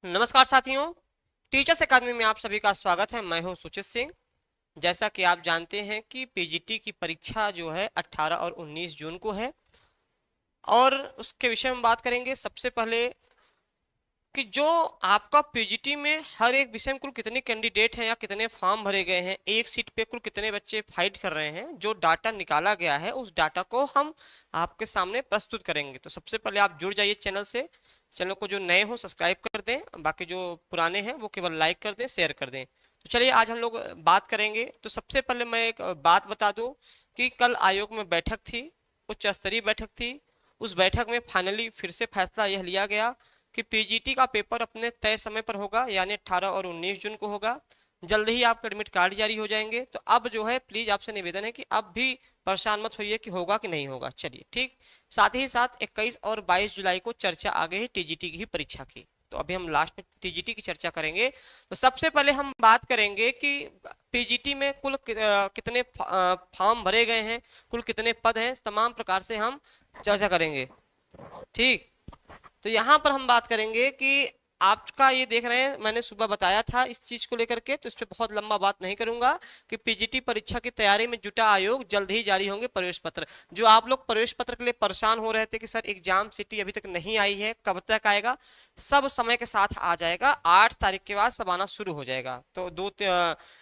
नमस्कार साथियों, टीचर्स अकादमी में आप सभी का स्वागत है। मैं हूं सुचित सिंह। जैसा कि आप जानते हैं कि पीजीटी की परीक्षा जो है 18 और 19 जून को है और उसके विषय में बात करेंगे। सबसे पहले कि जो आपका पीजीटी में हर एक विषय में कुल कितने कैंडिडेट हैं या कितने फॉर्म भरे गए हैं, एक सीट पे कुल कितने बच्चे फाइट कर रहे हैं, जो डाटा निकाला गया है उस डाटा को हम आपके सामने प्रस्तुत करेंगे। तो सबसे पहले आप जुड़ जाइए चैनल से। चैनल को जो नए हो सब्सक्राइब कर दें, बाकी जो पुराने हैं वो केवल लाइक कर दें, शेयर कर दें। तो चलिए आज हम लोग बात करेंगे। तो सबसे पहले मैं एक बात बता दूं कि कल आयोग में बैठक थी, उच्च स्तरीय बैठक थी। उस बैठक में फाइनली फिर से फैसला यह लिया गया कि पीजीटी का पेपर अपने तय समय पर होगा, यानी 18 और 19 जून को होगा। जल्द ही आपके एडमिट कार्ड जारी हो जाएंगे। तो अब जो है प्लीज आपसे निवेदन है कि अब भी परेशान मत होइए कि होगा कि नहीं होगा। चलिए ठीक। साथ ही साथ 21 और 22 जुलाई को चर्चा आ गई है टीजीटी की परीक्षा की। तो अभी हम लास्ट में टीजीटी की चर्चा करेंगे। तो सबसे पहले हम बात करेंगे कि पीजीटी में कुल कितने फॉर्म भरे गए हैं, कुल कितने पद हैं, तमाम प्रकार से हम चर्चा करेंगे। ठीक। तो यहाँ पर हम बात करेंगे कि आपका ये देख रहे हैं, मैंने सुबह बताया था इस चीज को लेकर के, तो इस पे बहुत लंबा बात नहीं करूंगा कि पीजीटी परीक्षा की तैयारी में जुटा आयोग, जल्द ही जारी होंगे प्रवेश पत्र। जो आप लोग प्रवेश पत्र के लिए परेशान हो रहे थे कि सर एग्जाम सिटी अभी तक नहीं आई है, कब तक आएगा, सब समय के साथ आ जाएगा। 8 तारीख के बाद सब आना शुरू हो जाएगा। तो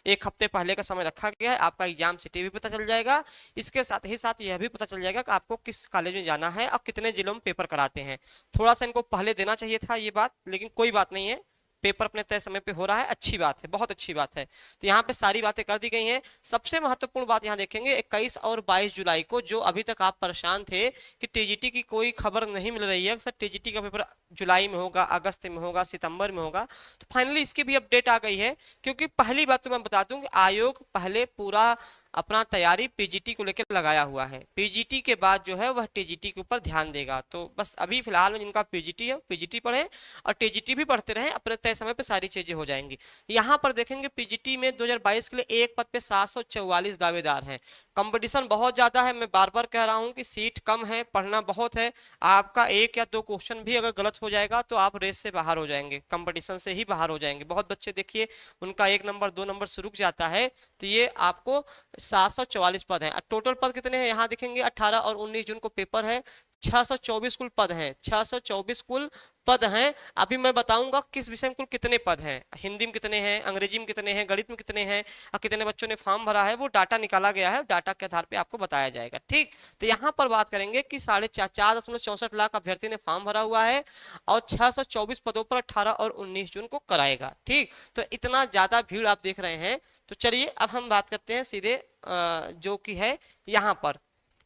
एक हफ्ते पहले का समय रखा गया है। आपका एग्जाम सिटी भी पता चल जाएगा। इसके साथ ही साथ यह भी पता चल जाएगा कि आपको किस कॉलेज में जाना है और कितने जिलों में पेपर कराते हैं। थोड़ा सा इनको पहले देना चाहिए था ये बात, लेकिन कोई बात नहीं है। पेपर अपने तय समय पे हो रहा है, अच्छी बात है, बहुत अच्छी बात है। तो यहाँ पे सारी बातें कर दी गई हैं। सबसे महत्वपूर्ण बात यहाँ देखेंगे 21 और 22 जुलाई को, जो अभी तक आप परेशान थे कि टीजीटी की कोई खबर नहीं मिल रही है, सर टीजीटी का पेपर जुलाई में होगा, अगस्त में होगा, सितंबर में होगा। तो फाइनली इसकी भी अपडेट आ गई है। क्योंकि पहली बात तो मैं बता दूं कि आयोग पहले पूरा अपना तैयारी पीजीटी को लेकर लगाया हुआ है। पीजीटी के बाद जो है वह टीजीटी के ऊपर ध्यान देगा। तो बस अभी फिलहाल में जिनका पीजीटी है पीजीटी पढ़े और टीजीटी भी पढ़ते रहे, अपने तय समय पे सारी चीजें हो जाएंगी। यहाँ पर देखेंगे पीजीटी में 2022 के लिए एक पद पे 744 दावेदार हैं। कंपटीशन बहुत ज्यादा है। मैं बार बार कह रहा हूँ कि सीट कम है, पढ़ना बहुत है। आपका एक या दो क्वेश्चन भी अगर गलत हो जाएगा तो आप रेस से बाहर हो जाएंगे, कंपटीशन से ही बाहर हो जाएंगे। बहुत बच्चे देखिए उनका 1 नंबर 2 नंबर से रुक जाता है। तो ये आपको 744 पद हैं। टोटल पद कितने हैं यहाँ देखेंगे, 18 और 19 जून को पेपर है। 624 कुल पद हैं, 624 कुल पद हैं। अभी मैं बताऊंगा किस विषय में कुल कितने पद हैं, हिंदी में कितने हैं, अंग्रेजी में कितने हैं, गणित में कितने हैं और कितने बच्चों ने फॉर्म भरा है। वो डाटा निकाला गया है, डाटा के आधार पे आपको बताया जाएगा। ठीक। तो यहाँ पर बात करेंगे कि 4.64 लाख अभ्यर्थी ने फॉर्म भरा हुआ है और 624 पदों पर 18 और 19 जून को कराएगा। ठीक। तो इतना ज्यादा भीड़ आप देख रहे हैं। तो चलिए अब हम बात करते हैं सीधे जो कि है यहाँ पर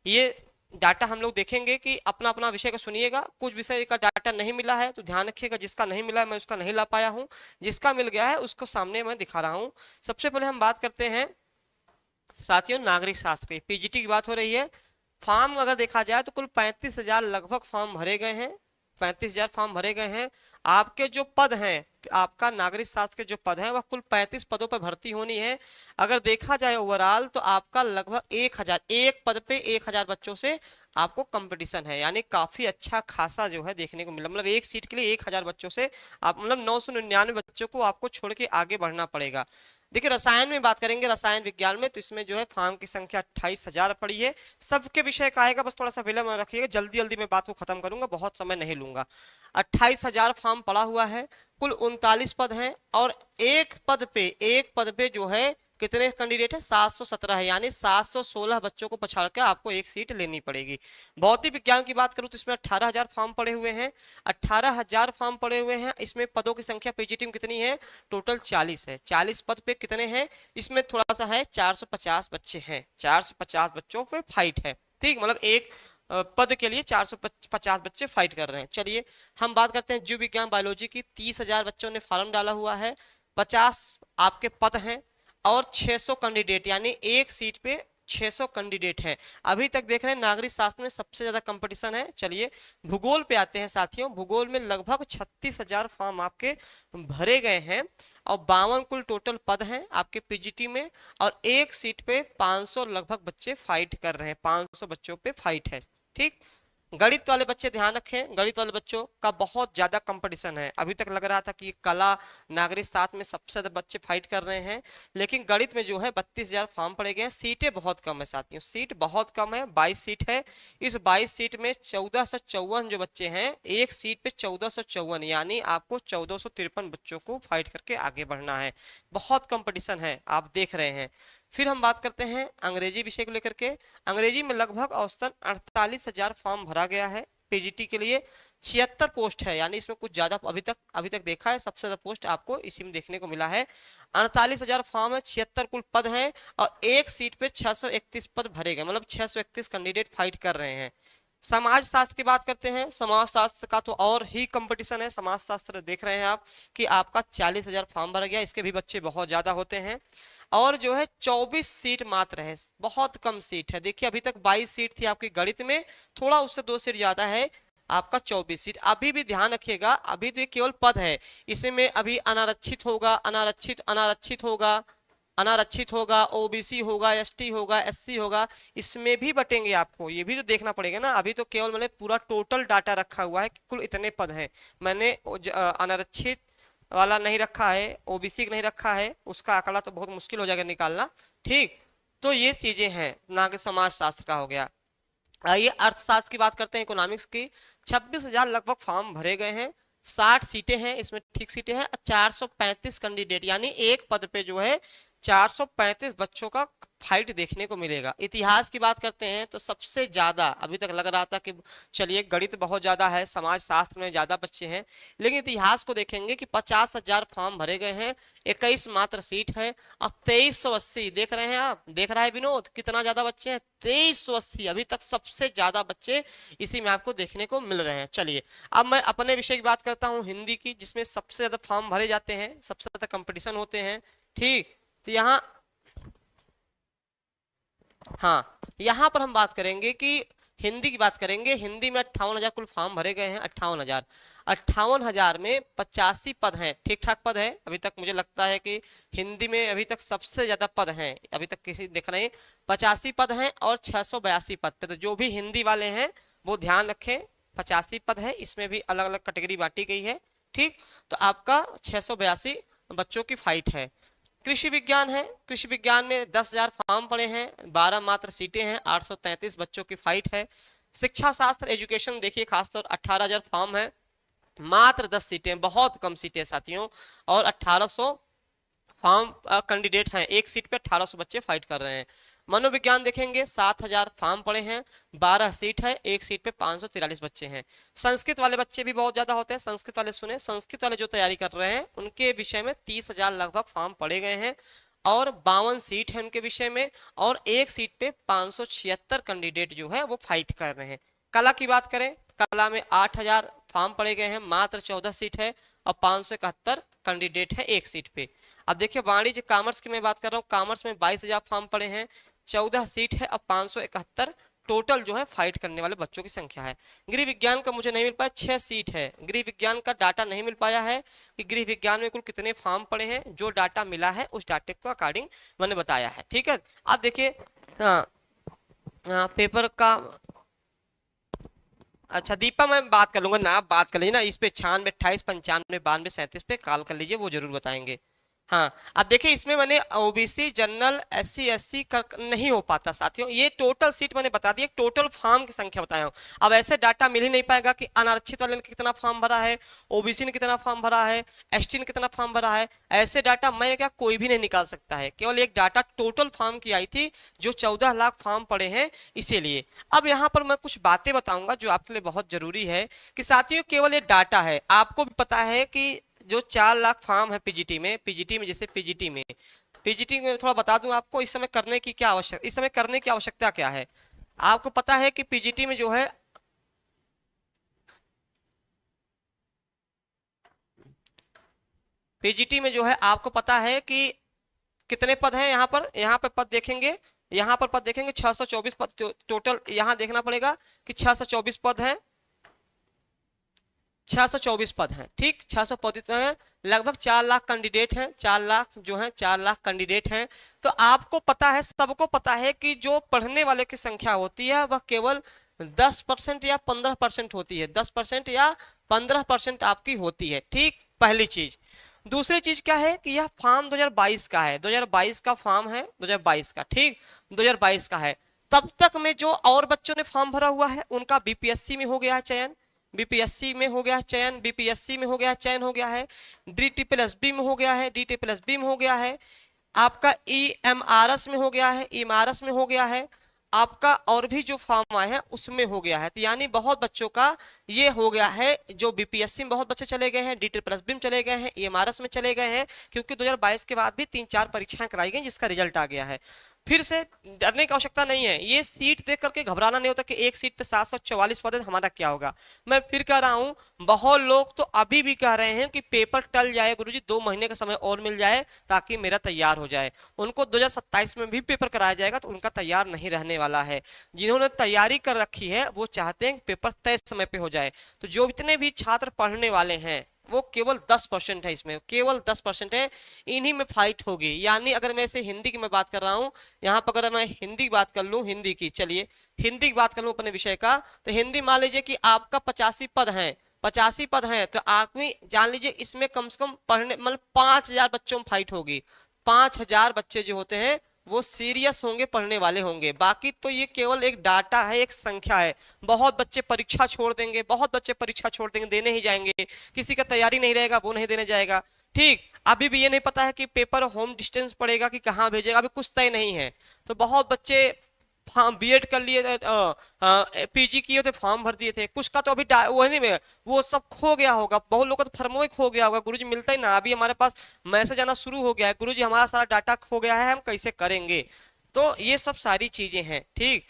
ये डाटा हम लोग देखेंगे कि अपना अपना विषय का सुनिएगा। कुछ विषय का डाटा नहीं मिला है तो ध्यान रखिएगा, जिसका नहीं मिला है मैं उसका नहीं ला पाया हूँ, जिसका मिल गया है उसको सामने मैं दिखा रहा हूँ। सबसे पहले हम बात करते हैं साथियों नागरिक शास्त्र की, पीजीटी की बात हो रही है। फॉर्म अगर देखा जाए तो कुल 35,000 लगभग फॉर्म भरे गए हैं। 35,000 फॉर्म भरे गए हैं। आपके जो पद हैं, आपका नागरिक शास्त्र के जो पद हैं वह कुल 35 पदों पर भर्ती होनी है। अगर देखा जाए ओवरऑल तो आपका लगभग 1000, एक पद पे 1000 बच्चों से आपको कंपटीशन है। यानी काफी अच्छा खासा जो है देखने को मिला, मतलब एक सीट के लिए 1000 बच्चों से आप मतलब 999 बच्चों को आपको छोड़ के आगे बढ़ना पड़ेगा। देखिए रसायन में बात करेंगे, रसायन विज्ञान में, तो इसमें जो है फॉर्म की संख्या 28,000 पड़ी है। सबके विषय का आएगा, बस थोड़ा सा विलंब रखिएगा, जल्दी जल्दी मैं बात को खत्म करूंगा, बहुत समय नहीं लूंगा। 28,000 फॉर्म पड़ा हुआ है। कुल 39 पद हैं और एक पद पे जो है कितने कैंडिडेट है, 717 है। यानी 716 बच्चों को पछाड़ कर आपको एक सीट लेनी पड़ेगी। भौतिक विज्ञान की बात करूं तो इसमें 18,000 फॉर्म पड़े हुए हैं। 18,000 फॉर्म पड़े हुए हैं। इसमें पदों की संख्या पीजीटी में कितनी है, टोटल 40 है। 40 पद पे कितने हैं, इसमें थोड़ा सा है 450 बच्चे हैं। 450 बच्चों पे फाइट है। ठीक, मतलब एक पद के लिए 450 बच्चे फाइट कर रहे हैं। चलिए हम बात करते हैं जीव विज्ञान बायोलॉजी की। 30,000 बच्चों ने फॉर्म डाला हुआ है। 50 आपके पद हैं और 600 कैंडिडेट, यानी एक सीट पे 600 कैंडिडेट हैं। अभी तक देख रहे हैं नागरिक शास्त्र में सबसे ज्यादा कंपटीशन है। चलिए भूगोल पे आते हैं साथियों। भूगोल में लगभग 36,000 फॉर्म आपके भरे गए हैं और 52 कुल टोटल पद हैं आपके पीजीटी में और एक सीट पे 500 लगभग बच्चे फाइट कर रहे हैं, 500 बच्चों पे फाइट है। ठीक। गणित वाले बच्चे ध्यान रखें, गणित वाले बच्चों का बहुत ज्यादा कंपटीशन है। अभी तक लग रहा था कि कला, नागरिक शास्त्र में सबसे ज्यादा बच्चे फाइट कर रहे हैं, लेकिन गणित में जो है 32,000 फॉर्म पड़े गए हैं। सीटें बहुत कम है साथियों, सीट बहुत कम है, 22 सीट है। इस 22 सीट में 1454 जो बच्चे हैं, एक सीट पे 1454, यानी आपको 1453 बच्चों को फाइट करके आगे बढ़ना है। बहुत कंपटीशन है, आप देख रहे हैं। फिर हम बात करते हैं अंग्रेजी विषय को लेकर के। अंग्रेजी में लगभग औसतन 48,000 फॉर्म भरा गया है पीजीटी के लिए। 76 पोस्ट है, यानी इसमें कुछ ज्यादा अभी तक देखा है, सबसे ज्यादा पोस्ट आपको इसी में देखने को मिला है। 48,000 फॉर्म है, 76 कुल पद हैं, और एक सीट पे 631 पद भरे गए, मतलब 631 कैंडिडेट फाइट कर रहे हैं। समाज शास्त्र की बात करते हैं। समाज शास्त्र का तो और ही कंपटीशन है। समाज शास्त्र देख रहे हैं आप कि आपका 40,000 फॉर्म भर गया, इसके भी बच्चे बहुत ज्यादा होते हैं। और जो है 24 सीट मात्र है, बहुत कम सीट है। देखिए अभी तक 22 सीट थी आपकी गणित में, थोड़ा उससे 2 सीट ज्यादा है, आपका 24 सीट। अभी भी ध्यान रखिएगा, अभी तो ये केवल पद है, इसमें अभी अनारक्षित होगा, अनारक्षित होगा, अनारक्षित होगा, ओबीसी होगा, एसटी होगा, एससी होगा, इसमें भी बटेंगे आपको, ये भी तो देखना पड़ेगा ना। अभी तो केवल मैंने पूरा टोटल डाटा रखा हुआ है कि कुल इतने पद हैं, मैंने अनारक्षित वाला नहीं रखा है, ओबीसी नहीं रखा है, उसका आंकड़ा तो बहुत मुश्किल हो जाएगा निकालना। ठीक, तो ये चीजें हैं, ना कि समाज शास्त्र का हो गया। आइए अर्थशास्त्र की बात करते हैं, इकोनॉमिक्स की। 26,000 लगभग फॉर्म भरे गए हैं, 60 सीटें हैं, इसमें ठीक सीटें हैं, 435 कैंडिडेट, यानी एक पद पे जो है 435 बच्चों का फाइट देखने को मिलेगा। इतिहास की बात करते हैं तो सबसे ज्यादा अभी तक लग रहा था कि चलिए गणित बहुत ज्यादा है, समाज शास्त्र में ज्यादा बच्चे हैं, लेकिन इतिहास को देखेंगे कि 50,000 फॉर्म भरे गए हैं, 21 मात्र सीट है, और 2380 देख रहे हैं आप, देख रहा है विनोद कितना ज्यादा बच्चे हैं, 2380। अभी तक सबसे ज्यादा बच्चे इसी में आपको देखने को मिल रहे हैं। चलिए अब मैं अपने विषय की बात करता हूँ, हिंदी की, जिसमें सबसे ज्यादा फॉर्म भरे जाते हैं, सबसे ज्यादा कंपटीशन होते हैं। ठीक, तो यहाँ, हाँ यहाँ पर हम बात करेंगे कि हिंदी की बात करेंगे। हिंदी में 58,000 कुल फॉर्म भरे गए हैं, 58,000 में 85 पद हैं, ठीक ठाक पद है। अभी तक मुझे लगता है कि हिंदी में अभी तक सबसे ज्यादा पद हैं, अभी तक किसी देख रहे हैं 85 पद हैं, और 682 पद पे, तो जो भी हिंदी वाले हैं वो ध्यान रखें, 85 पद है, इसमें भी अलग अलग कैटेगरी बांटी गई है। ठीक, तो आपका 682 बच्चों की फाइट है। कृषि विज्ञान है, कृषि विज्ञान में 10,000 फॉर्म पड़े हैं, 12 मात्र सीटें हैं, 833 बच्चों की फाइट है। शिक्षा शास्त्र एजुकेशन देखिए खासतौर 18,000 फॉर्म है, मात्र 10 सीटें, बहुत कम सीटें साथियों, और 1800 फॉर्म कैंडिडेट हैं, एक सीट पे 1800 बच्चे फाइट कर रहे हैं। मनोविज्ञान देखेंगे 7,000 फॉर्म पड़े हैं, 12 सीट है, एक सीट पे 543 बच्चे हैं। संस्कृत वाले बच्चे भी बहुत ज्यादा होते हैं, संस्कृत वाले सुने, संस्कृत वाले जो तैयारी कर रहे हैं उनके विषय में 30,000 लगभग फॉर्म पड़े गए हैं, और 52 सीट है उनके विषय में, और एक सीट पे 576 कैंडिडेट जो है वो फाइट कर रहे हैं। कला की बात करें, कला में 8,000 फॉर्म पड़े गए हैं, मात्र 14 सीट है, और 571 कैंडिडेट है एक सीट पे। अब देखिए वाणिज्य कॉमर्स की मैं बात कर रहा हूँ, कॉमर्स में 22,000 फॉर्म पड़े हैं, 14 सीट है, और 571 टोटल जो है फाइट करने वाले बच्चों की संख्या है। गृह विज्ञान का मुझे नहीं मिल पाया, 6 सीट है, गृह विज्ञान का डाटा नहीं मिल पाया है कि गृह विज्ञान में कुल कितने फॉर्म पड़े हैं। जो डाटा मिला है उस डाटे को अकॉर्डिंग मैंने बताया है। ठीक है, आप देखिए पेपर का, अच्छा दीपा मैं बात कर लूंगा ना, आप बात कर लीजिए ना, इस पे 96, 28, 95, 92, 37 पे कॉल कर लीजिए, वो जरूर बताएंगे। हाँ अब देखिए इसमें मैंने ओबीसी जनरल एससी एससी का नहीं हो पाता साथियों, ये टोटल सीट मैंने बता दी, टोटल फॉर्म की संख्या बताया हूँ। अब ऐसे डाटा मिल ही नहीं पाएगा कि अनारक्षित वाले ने कितना फॉर्म भरा है, ओबीसी ने कितना फॉर्म भरा है, एसटी ने कितना फॉर्म भरा है, ऐसे डाटा मैं क्या कोई भी नहीं निकाल सकता है। केवल एक डाटा टोटल फॉर्म की आई थी जो 14 लाख फॉर्म पड़े हैं, इसीलिए। अब यहाँ पर मैं कुछ बातें बताऊंगा जो आपके लिए बहुत जरूरी है कि साथियों केवल ये डाटा है, आपको भी पता है कि जो 4 लाख फॉर्म है पीजीटी में जैसे पीजीटी में थोड़ा बता दूं आपको इस समय करने की क्या आवश्यकता, इस समय करने की आवश्यकता क्या है। आपको पता है कि पीजीटी में जो है आपको पता है कि कितने पद हैं। यहाँ पर पद देखेंगे, 624 पद टोटल, यहाँ देखना पड़ेगा कि 624 पद हैं, 624 पद हैं। ठीक, 624 पद हैं, लगभग 4 लाख कैंडिडेट हैं, 4 लाख जो हैं 4 लाख कैंडिडेट हैं। तो आपको पता है, सबको पता है कि जो पढ़ने वाले की संख्या होती है वह केवल 10% या 15% होती है, 10% या 15% आपकी होती है। ठीक, पहली चीज। दूसरी चीज क्या है कि यह फॉर्म 2022 का है, 2022 का फॉर्म है, 2022 का, ठीक, 2022 का है। तब तक में जो और बच्चों ने फॉर्म भरा हुआ है उनका बीपीएससी में हो गया है चयन, बीपीएससी में हो गया है चयन, बीपीएससी में हो गया है चयन, हो गया है DTPLSB में हो गया है, DTPLSB में हो गया है, आपका EMRS में हो गया है, EMRS में हो गया है, आपका और भी जो फॉर्म आए हैं उसमें हो गया है। तो यानी बहुत बच्चों का ये हो गया है, जो बीपीएससी में बहुत बच्चे चले गए हैं, DTPLSB में चले गए हैं, EMRS में चले गए हैं, क्योंकि 2022 के बाद भी 3-4 परीक्षाएं कराई गई जिसका रिजल्ट आ गया है। फिर से डरने की आवश्यकता नहीं है, ये सीट देख करके घबराना नहीं होता कि एक सीट पे 744 पद है, हमारा क्या होगा। मैं फिर कह रहा हूं, बहुत लोग तो अभी भी कह रहे हैं कि पेपर टल जाए गुरुजी, 2 महीने का समय और मिल जाए ताकि मेरा तैयार हो जाए। उनको 2027 में भी पेपर कराया जाएगा तो उनका तैयार नहीं रहने वाला है। जिन्होंने तैयारी कर रखी है वो चाहते हैं कि पेपर तय समय पे हो जाए। तो जो इतने भी छात्र पढ़ने वाले हैं वो केवल 10% है, इसमें केवल 10% है, इन्हीं में फाइट होगी। यानी अगर मैं इसे हिंदी की मैं बात कर रहा हूं, यहाँ पर अगर मैं हिंदी की बात कर लूं, हिंदी की, चलिए हिंदी की बात कर लूं अपने विषय का, तो हिंदी मान लीजिए कि आपका 85 पद है, 85 पद है, तो आदमी जान लीजिए इसमें कम से कम पढ़ने मतलब 5000 बच्चों में फाइट होगी। 5000 बच्चे जो होते हैं वो सीरियस होंगे, पढ़ने वाले होंगे। बाकी तो ये केवल एक डाटा है, एक संख्या है। बहुत बच्चे परीक्षा छोड़ देंगे, बहुत बच्चे परीक्षा छोड़ देंगे, देने ही जाएंगे। किसी का तैयारी नहीं रहेगा वो नहीं देने जाएगा। ठीक, अभी भी ये नहीं पता है कि पेपर होम डिस्टेंस पड़ेगा कि कहाँ भेजेगा, अभी कुछ तय नहीं है। तो बहुत बच्चे बीएड कर लिए, पीजी किए थे, फॉर्म भर दिए थे, कुछ का तो अभी वो नहीं में वो सब खो गया होगा। बहुत लोगों का तो फर्मो ही खो गया होगा, गुरुजी मिलता ही ना। अभी हमारे पास मैसेज आना शुरू हो गया है, गुरुजी हमारा सारा डाटा खो गया है, हम कैसे करेंगे। तो ये सब सारी चीजें हैं। ठीक,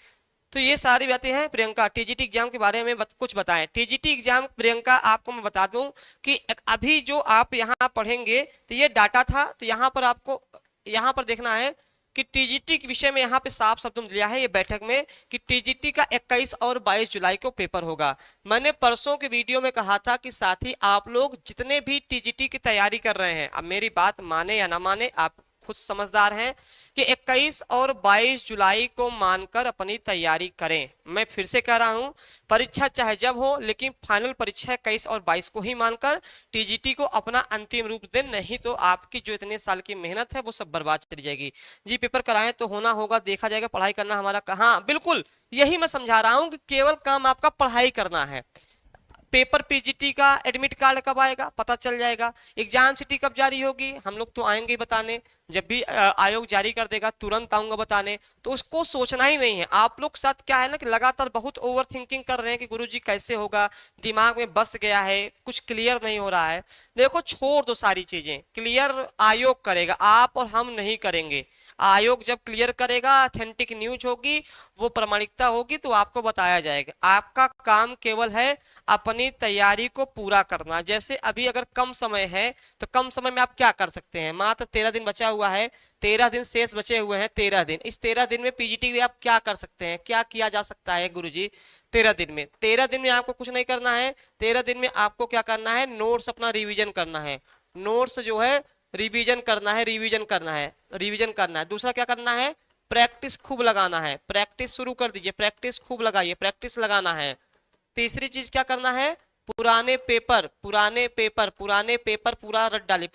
तो ये सारी बातें हैं। प्रियंका, टीजीटी एग्जाम के बारे में कुछ बताएं। टीजीटी एग्जाम प्रियंका आपको मैं बता दूं कि अभी जो आप यहाँ पढ़ेंगे तो ये डाटा था, तो यहाँ पर आपको यहाँ पर देखना है कि टीजीटी के विषय में यहाँ पे साफ शब्दों में दिया है ये बैठक में कि टीजीटी का 21 और 22 जुलाई को पेपर होगा। मैंने परसों के वीडियो में कहा था कि साथी आप लोग जितने भी टीजीटी की तैयारी कर रहे हैं, अब मेरी बात माने या ना माने, आप खुद समझदार हैं कि 21 और 22 जुलाई को मानकर अपनी तैयारी करें। मैं फिर से कह रहा हूं, परीक्षा चाहे जब हो लेकिन फाइनल परीक्षा 21 और 22 को ही मानकर टीजीटी को अपना अंतिम रूप दें, नहीं तो आपकी जो इतने साल की मेहनत है वो सब बर्बाद चली जाएगी। जी पेपर कराएं तो होना होगा, देखा जाएगा, पढ़ाई करना हमारा कहाँ, बिल्कुल यही मैं समझा रहा हूं कि केवल काम आपका पढ़ाई करना है। पेपर पीजीटी का एडमिट कार्ड कब आएगा पता चल जाएगा। एग्जाम सिटी कब जारी होगी, हम लोग तो आएंगे बताने, जब भी आयोग जारी कर देगा तुरंत आऊंगा बताने। तो उसको सोचना ही नहीं है। आप लोग साथ क्या है ना कि लगातार बहुत ओवर थिंकिंग कर रहे हैं कि गुरुजी कैसे होगा, दिमाग में बस गया है, कुछ क्लियर नहीं हो रहा है। देखो छोड़ दो सारी चीजें, क्लियर आयोग करेगा, आप और हम नहीं करेंगे। आयोग जब क्लियर करेगा, ऑथेंटिक न्यूज होगी, वो प्रामाणिकता होगी तो आपको बताया जाएगा। आपका काम केवल है अपनी तैयारी को पूरा करना। जैसे अभी अगर कम समय है तो कम समय में आप क्या कर सकते हैं, मात्र 13 दिन बचा हुआ है, 13 दिन शेष बचे हुए हैं, 13 दिन, इस 13 दिन में पीजीटी आप क्या कर सकते हैं, क्या किया जा सकता है गुरुजी 13 दिन में। 13 दिन में आपको कुछ नहीं करना है, 13 दिन में आपको क्या करना है, नोट्स अपना रिविजन करना है, नोट्स जो है रिवीजन करना है, रिवीजन करना है, रिवीजन करना है। दूसरा क्या करना है, प्रैक्टिस खूब लगाना है, प्रैक्टिस शुरू कर दीजिए, प्रैक्टिस खूब लगाइए, प्रैक्टिस लगाना है। तीसरी चीज क्या करना है, पुराने पेपर पूरा रट डालिए, पुराने पेपर पूरा रट डालिए,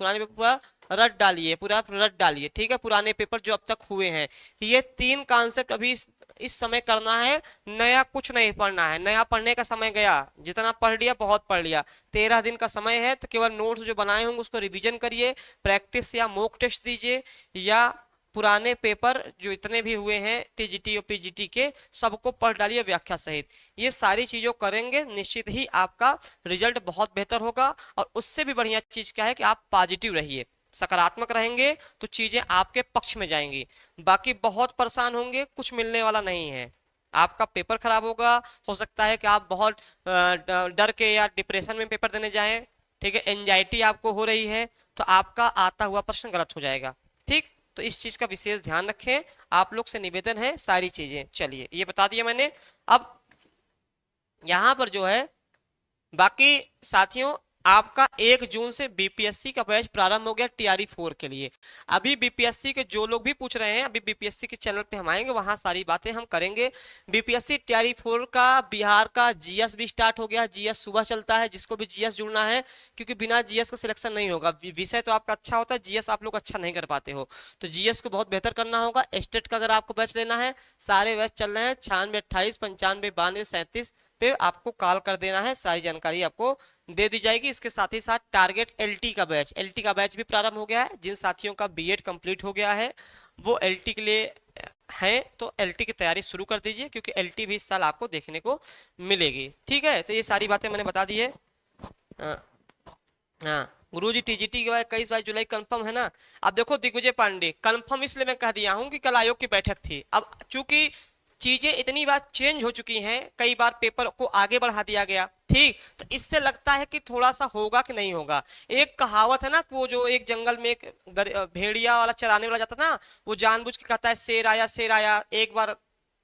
पूरा रट डालिए, ठीक है, पुराने पेपर जो अब तक हुए हैं। ये 3 कॉन्सेप्ट अभी इस समय करना है, नया कुछ नहीं पढ़ना है। नया पढ़ने का समय गया, जितना पढ़ लिया बहुत पढ़ लिया। 13 दिन का समय है तो केवल नोट्स जो बनाए होंगे उसको रिवीजन करिए, प्रैक्टिस या मॉक टेस्ट दीजिए, या पुराने पेपर जो इतने भी हुए हैं टीजीटी और पीजीटी के सबको पढ़ डालिए व्याख्या सहित। ये सारी चीजों करेंगे निश्चित ही आपका रिजल्ट बहुत बेहतर होगा। और उससे भी बढ़िया चीज क्या है कि आप पॉजिटिव रहिए, सकारात्मक रहेंगे तो चीजें आपके पक्ष में जाएंगी। बाकी बहुत परेशान होंगे, कुछ मिलने वाला नहीं है। आपका पेपर खराब होगा, हो सकता है कि आप बहुत डर के या डिप्रेशन में पेपर देने जाएं, ठीक है, एंजाइटी आपको हो रही है तो आपका आता हुआ प्रश्न गलत हो जाएगा। ठीक, तो इस चीज का विशेष ध्यान रखें, आप लोग से निवेदन है सारी चीजें। चलिए ये बता दिया मैंने। अब यहां पर जो है बाकी साथियों आपका 1 जून से बीपीएससी का बैच प्रारंभ हो गया टीआरई 4 के लिए। अभी बीपीएससी के जो लोग भी पूछ रहे हैं, अभी बीपीएससी के चैनल पे हम आएंगे, वहां सारी बातें हम करेंगे। बीपीएससी टीआरई 4 का बिहार का जीएस भी स्टार्ट हो गया। जीएस सुबह चलता है, जिसको भी जीएस जुड़ना है, क्योंकि बिना जीएस का सिलेक्शन नहीं होगा। विषय तो आपका अच्छा होता है, जीएस आप लोग अच्छा नहीं कर पाते हो, तो जीएस को बहुत बेहतर करना होगा। स्टेट का अगर आपको बैच लेना है, सारे बैच चल रहे हैं 96 28 95 92 37 पे आपको कॉल कर देना है, सारी जानकारी आपको दे दी जाएगी। इसके साथ ही साथ टारगेट एलटी का बैच भी प्रारंभ हो गया है। जिन साथियों का बीएड कंप्लीट हो गया है वो एलटी के लिए हैं, तो एलटी की तैयारी शुरू कर दीजिए, क्योंकि एलटी भी इस साल आपको देखने को मिलेगी। ठीक है, तो ये सारी बातें मैंने बता दी है। हाँ गुरुजी, टीजीटी के बाद 21 जुलाई कंफर्म है ना। अब देखो दिग्विजय पांडे, कंफर्म इसलिए मैं कह दिया हूं कि कल आयोग की बैठक थी। अब चूंकि चीजें इतनी बार चेंज हो चुकी हैं, कई बार पेपर को आगे बढ़ा दिया गया, ठीक, तो इससे लगता है कि थोड़ा सा होगा कि नहीं होगा। एक कहावत है ना, वो जो एक जंगल में एक भेड़िया वाला चराने वाला जाता ना, वो जानबूझ के कहता है शेर आया शेर आया। एक बार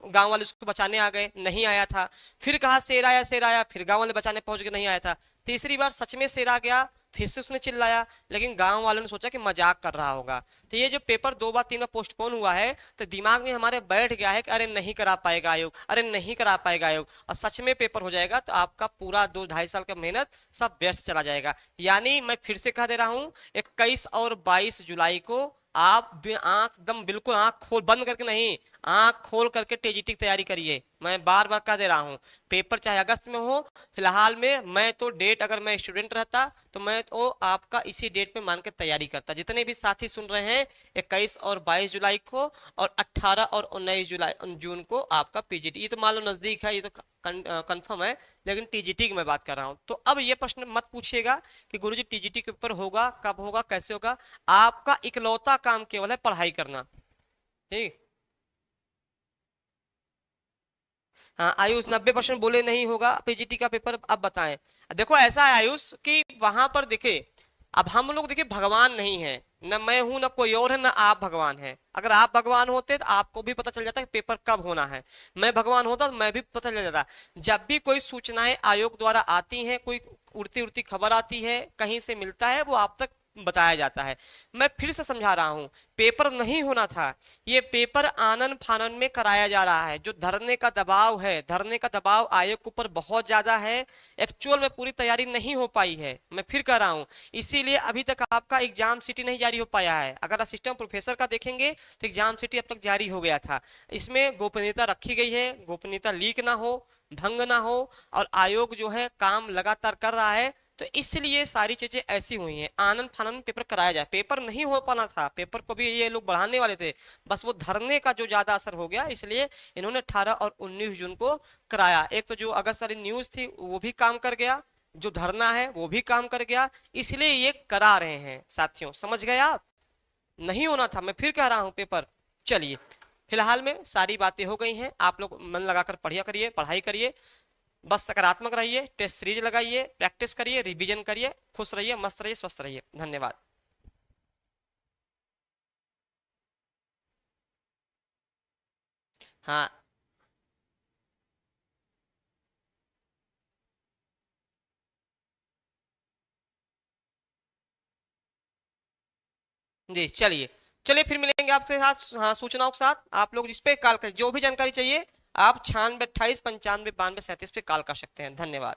गांव वाले उसको बचाने आ गए, नहीं आया था। फिर कहा शेर आया शेर आया, फिर गांव वाले बचाने पहुंच गए, नहीं आया था। तीसरी बार सच में शेर आ गया, फिर से उसने चिल्लाया, लेकिन गांव वालों ने सोचा कि मजाक कर रहा होगा। तो ये जो पेपर 2 बार 3 बार पोस्टपोन हुआ है, तो दिमाग में हमारे बैठ गया है कि अरे नहीं करा पाएगा आयोग, अरे नहीं करा पाएगा आयोग, और सच में पेपर हो जाएगा तो आपका पूरा 2-2.5 साल का मेहनत सब व्यर्थ चला जाएगा। यानी मैं फिर से कह दे रहा हूं, 21 और 22 जुलाई को आप आंख एकदम बिल्कुल आंख खोल बंद करके नहीं, आंख खोल करके टीजीटी की तैयारी करिए। मैं बार बार कह दे रहा हूं, पेपर चाहे अगस्त में हो, फिलहाल में मैं तो डेट, अगर मैं स्टूडेंट रहता तो मैं तो आपका इसी डेट पे मान के तैयारी करता। जितने भी साथी सुन रहे हैं, 21 और 22 जुलाई को और 18 और 19 जून को आपका पीजीटी, ये तो मान लो नजदीक है, ये तो कंफर्म है, लेकिन टीजीटी की मैं बात कर रहा हूं। तो अब ये प्रश्न मत पूछिएगा कि गुरुजी टीजीटी के ऊपर होगा, कब होगा, कैसे होगा। आपका इकलौता काम केवल है पढ़ाई करना, ठीक। हाँ आयुष, 90% बोले नहीं होगा पीजीटी का पेपर, अब बताएं। देखो ऐसा है आयुष कि वहां पर देखे, अब हम लोग देखिए भगवान नहीं है, न मैं हूं न कोई और है, न आप भगवान है। अगर आप भगवान होते तो आपको भी पता चल जाता कि पेपर कब होना है। मैं भगवान होता तो मैं भी पता चल जाता। जब भी कोई सूचनाएं आयोग द्वारा आती हैं, कोई उड़ती उड़ती खबर आती है, कहीं से मिलता है, वो आप तक बताया जाता है। मैं फिर से समझा रहा हूं, पेपर नहीं होना था, ये पेपर आनन फानन में कराया जा रहा है। जो धरने का दबाव है, धरने का दबाव आयोग के ऊपर बहुत ज्यादा है, एक्चुअल में पूरी तैयारी नहीं हो पाई है। मैं फिर कह रहा हूं, इसीलिए अभी तक आपका एग्जाम सिटी नहीं जारी हो पाया है। अगर असिस्टेंट प्रोफेसर का देखेंगे तो एग्जाम सिटी अब तक जारी हो गया था। इसमें गोपनीयता रखी गई है, गोपनीयता लीक ना हो, भंग ना हो, और आयोग जो है काम लगातार कर रहा है, तो इसलिए सारी चीजें ऐसी हुई हैं। आनंद फानंद पेपर कराया जाए, पेपर नहीं हो पाना था, पेपर को भी ये लोग बढ़ाने वाले थे, बस वो धरने का जो ज्यादा असर हो गया, इसलिए इन्होंने 18 और 19 जून को कराया। एक तो जो अगस्त वाली न्यूज थी वो भी काम कर गया, जो धरना है वो भी काम कर गया, इसलिए ये करा रहे हैं साथियों, समझ गए आप। नहीं होना था, मैं फिर कह रहा हूं पेपर। चलिए फिलहाल में सारी बातें हो गई हैं, आप लोग मन लगाकर पढ़िया करिए, पढ़ाई करिए, बस सकारात्मक रहिए, टेस्ट सीरीज लगाइए, प्रैक्टिस करिए, रिवीजन करिए, खुश रहिए, मस्त रहिए, स्वस्थ रहिए। धन्यवाद। हाँ जी, चलिए चलिए फिर मिलेंगे आपके साथ, हाँ सूचनाओं के साथ। आप लोग जिस पे कॉल करें, जो भी जानकारी चाहिए आप 96 28 95 92 37 पे कॉल कर सकते हैं। धन्यवाद।